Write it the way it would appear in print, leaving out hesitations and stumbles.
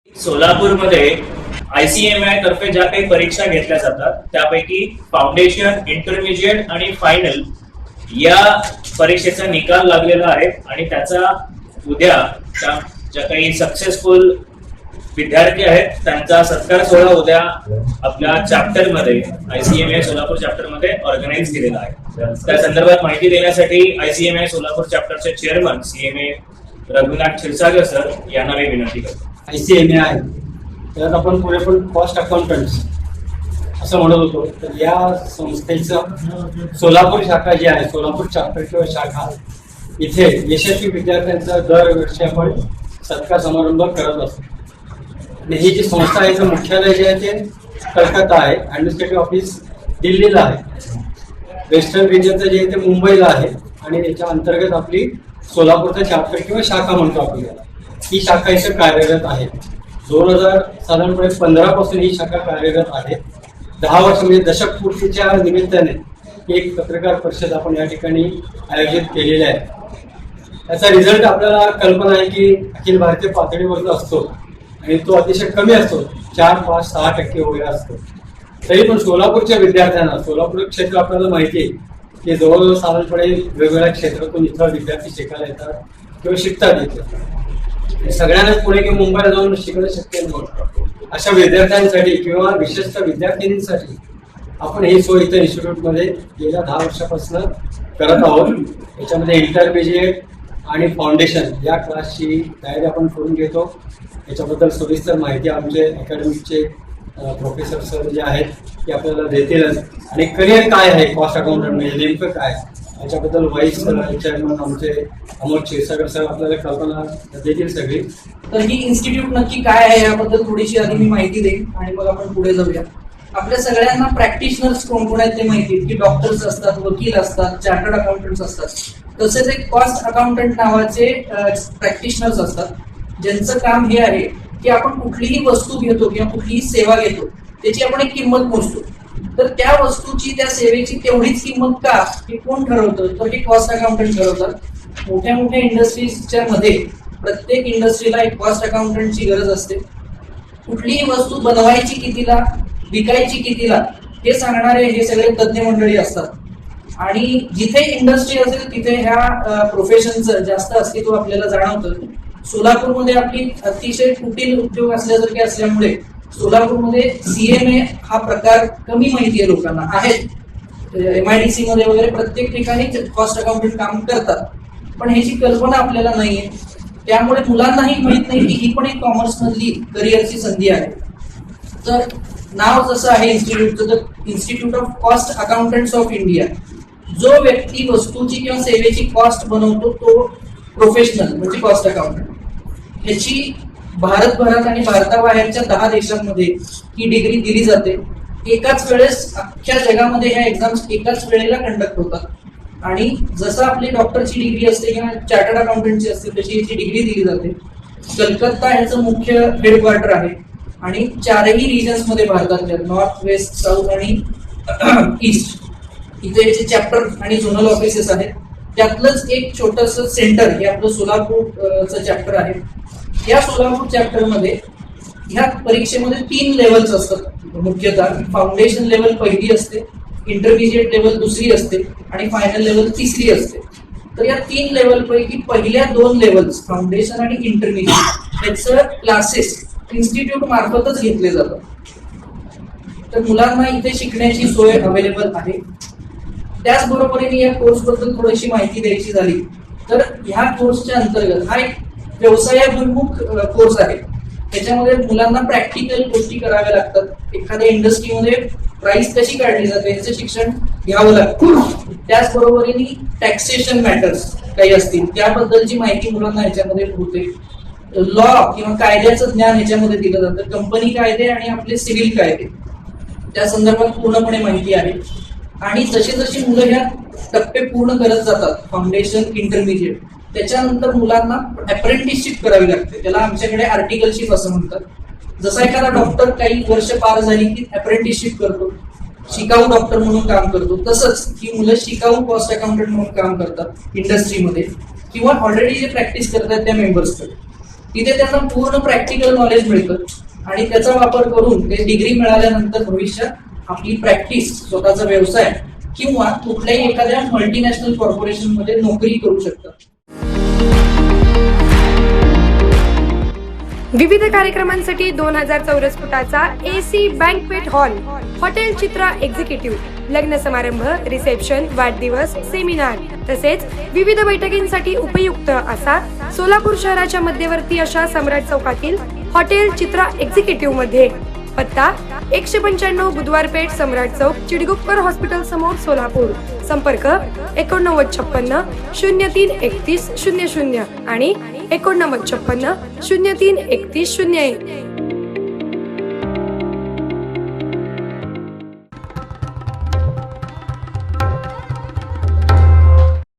सोलापूरमध्ये ICMI तर्फे ज्या काही परीक्षा घेतल्या जातात त्यापैकी फाउंडेशन, इंटरमिजिएट आणि फायनल या परीक्षेचा निकाल लागलेला आहे आणि त्याचा उद्या ज्या काही सक्सेसफुल विद्यार्थी आहेत त्यांचा सत्कार सोहळा उद्या आपल्या चॅप्टर मध्ये ICMI सोलापूर चॅप्टर मध्ये ऑर्गनाईज केलेला आहे. त्या संदर्भात माहिती देण्यासाठी ICMI सोलापूर चॅप्टरचे chairman CMA Raghunath Kshirsagar sir यांना मी विनंती करतो. ICMI त्यात आपण पुरेपूर कॉस्ट अकाउंटंट्स असं म्हणत होतो. तर या संस्थेचं सोलापूर शाखा जी आहे, सोलापूर चॅप्टर किंवा शाखा, इथे यशस्वी विद्यार्थ्यांचा दरवर्षी आपण सत्कार समारंभ करत असतो. आणि ही जी संस्था आहे, मुख्यालय जे आहे ते कलकत्ता आहे, ॲडमिनिस्ट्रेटिव्ह ऑफिस दिल्लीला आहे, वेस्टर्न रिजनचं जे आहे ते मुंबईला आहे आणि याच्या अंतर्गत आपली सोलापूरचा चॅप्टर किंवा शाखा म्हणतो आपल्याला. ही शाखा इथे कार्यरत आहे. 2000 साधारणपणे 15 पासून ही शाखा कार्यरत आहे. 10 वर्ष म्हणजे दशकपूर्तीच्या निमित्ताने एक पत्रकार परिषद आपण या ठिकाणी आयोजित केलेली आहे. त्याचा रिझल्ट आपल्याला कल्पना आहे की अखिल भारतीय पातळीवरचा असतो आणि तो अतिशय कमी असतो, 4, 5, 6% वगैरे असतो. तरी पण सोलापूरच्या विद्यार्थ्यांना, सोलापूर क्षेत्र आपल्याला माहिती आहे की जवळजवळ साधारणपणे वेगवेगळ्या क्षेत्रातून इथं विद्यार्थी शिकायला येतात किंवा शिकतात इथे. सगळ्यांनाच पुणे किंवा मुंबईला जाऊन शिकणं शक्य नव्हतं. अशा विद्यार्थ्यांसाठी किंवा विशेषतः विद्यार्थिनींसाठी आपण ही सोय इथं इन्स्टिट्यूटमध्ये गेल्या 10 वर्षापासून करत आहोत. याच्यामध्ये इंटरमिजिएट आणि फाउंडेशन या क्लासची तयारी आपण करून घेतो. याच्याबद्दल सविस्तर माहिती आमचे अकॅडमिकचे प्रोफेसर सर जे आहेत ते आपल्याला देतीलच. आणि करिअर काय आहे कॉस्ट अकाउंटंट म्हणजे नेमकं काय, याच्याबद्दल वाईस चेअरमन आमचे अमोल क्षीरसागर सर आपल्याला कल्पना देतील सगळी. तर ही इन्स्टिट्यूट नक्की काय आहे याबद्दल थोडीशी आधी मी माहिती देईन आणि मग आपण पुढे जाऊया. आपल्या सगळ्यांना प्रॅक्टिशनर्स कोण कोण आहेत ते माहिती आहे की डॉक्टर्स असतात, वकील असतात, चार्टर्ड अकाउंटंट्स असतात. तसेच एक कॉस्ट अकाउंटंट नावाचे प्रॅक्टिशनर्स असतात, ज्यांचं काम हे आहे की आपण कुठलीही वस्तू घेतो किंवा कुठलीही सेवा घेतो त्याची आपण एक किंमत मोजतो. तर त्या वस्तूची, त्या सेवेची तेवढीच किंमत का हे कोण ठरवतं, तर हे कॉस्ट अकाउंटंट ठरवतात. मोठ्या मोठ्या इंडस्ट्रीजच्या मध्ये प्रत्येक इंडस्ट्रीला एक कॉस्ट अकाउंटंटची गरज असते. कुठलीही वस्तू बनवायची कितीला, विकायची कितीला हे सांगणारे हे सगळे तज्ज्ञ मंडळी असतात. आणि जिथे इंडस्ट्री असेल तिथे ह्या प्रोफेशनचं जास्त अस्तित्व आपल्याला जाणवतं. सोलापूरमध्ये आपली अतिशय कुटील उद्योग असल्यासारखे असल्यामुळे सोलापूरमध्ये CMA हा प्रकार कमी माहिती आहे लोकांना. आहेत MIDC मध्ये वगैरे प्रत्येक ठिकाणी कॉस्ट अकाउंटंट काम करतात, पण ह्याची कल्पना आपल्याला नाहीये. त्यामुळे मुलांनाही माहित नाही की ही पण एक कॉमर्स मधली करिअरची संधी आहे. तर नाव जसं आहे इन्स्टिट्यूटचं, तर institute of cost accountants of India. जो व्यक्ती वस्तूची किंवा सेवेची कॉस्ट बनवतो तो प्रोफेशनल म्हणजे कॉस्ट अकाउंटंट. ह्याची भारतभरात आणि भारताबाहेरच्या 10 देशांमध्ये ही डिग्री दिली जाते. एकाच वेळेस अख्ख्या जगामध्ये ह्या एक्झाम्स एकाच वेळेला कंडक्ट होतात. आणि जसं आपली डॉक्टरची डिग्री असते किंवा चार्टर्ड अकाउंटंटची असते तशी याची डिग्री दिली जाते. कलकत्ता याचं मुख्य हेडक्वार्टर आहे आणि 4ही रिजन्स मध्ये भारतातल्या नॉर्थ, वेस्ट, साऊथ आणि ईस्ट इथे याचे चॅप्टर आणि झोनल ऑफिसेस आहेत. त्यातलंच एक छोटंसं सेंटर हे आपलं सोलापूरचं चॅप्टर आहे. या सोलापूर चॅप्टरमध्ये ह्या परीक्षेमध्ये 3 लेवल्स असतात मुख्यतः. फाउंडेशन लेवल पहिली असते, इंटरमिजिएट लेवल दुसरी असते आणि फायनल लेवल तिसरी असते. तर या 3 लेवल पैकी पहिल्या 2 लेवल्स फाउंडेशन आणि इंटरमिजिएट याचं क्लासेस इन्स्टिट्यूट मार्फतच घेतले जातात. तर मुलांना इथे शिकण्याची सोय अवेलेबल आहे. त्याचबरोबरीने या कोर्स बद्दल थोडीशी माहिती द्यायची झाली तर ह्या कोर्सच्या अंतर्गत हा एक व्यवसायाभिमुख कोर्स आहे. त्याच्यामध्ये मुलांना प्रॅक्टिकल गोष्टी कराव्या लागतात. एखाद्या इंडस्ट्रीमध्ये प्राइस कशी काढली जाते याचं शिक्षण घ्यावं लागतं. त्याचबरोबरीने टॅक्सेशन मॅटर्स काही असतील त्याबद्दलची माहिती मुलांना ह्याच्यामध्ये होते. लॉ किंवा कायद्याचं ज्ञान ह्याच्यामध्ये दिलं जातं. कंपनी कायदे आणि आपले सिव्हिल कायदे त्या संदर्भात पूर्णपणे माहिती आहे. आणि जशी जशी मुलं ह्या टप्पे पूर्ण करत जातात, फाउंडेशन, इंटरमिजिएट, त्याच्यानंतर मुलांना अप्रेंटिसशिप करावी लागते. त्याला आमच्याकडे आर्टिकलशिप असं म्हणतात. जसा एखादा डॉक्टर काही वर्ष पार झाली की अप्रेंटिसशिप करतो, शिकाऊ डॉक्टर म्हणून काम करतो, तसंच ही मुलं शिकाऊ कॉस्ट अकाउंटंट म्हणून काम करतात इंडस्ट्रीमध्ये किंवा ऑलरेडी जे प्रॅक्टिस करतात त्या मेंबर्सकडे. तिथे त्यांना पूर्ण प्रॅक्टिकल नॉलेज मिळतं आणि त्याचा वापर करून ते डिग्री मिळाल्यानंतर भविष्यात आपली प्रॅक्टिस, स्वतःचा व्यवसाय किंवा कुठल्याही एखाद्या मल्टीनॅशनल कॉर्पोरेशन मध्ये नोकरी करू शकतात. विविध कार्यक्रमांसाठी 2000 चौरस फुटाचा AC बँकवेट हॉल, हॉटेल चित्रा एक्झिक्युटिव्ह, लग्न समारंभ, रिसेप्शन, वाढदिवस, सेमिनार तसेच विविध बैठकींसाठी उपयुक्त असा सोलापूर शहराच्या मध्यवर्ती अशा सम्राट चौकातील हॉटेल चित्रा एक्झिक्युटिव्ह मध्ये. पत्ता 195 बुधवार पेठ, सम्राट चौक, चिडगुप्कर हॉस्पिटल समोर, सोलापूर. संपर्क 8956 03 31 00 आणि 8956 03 31 01.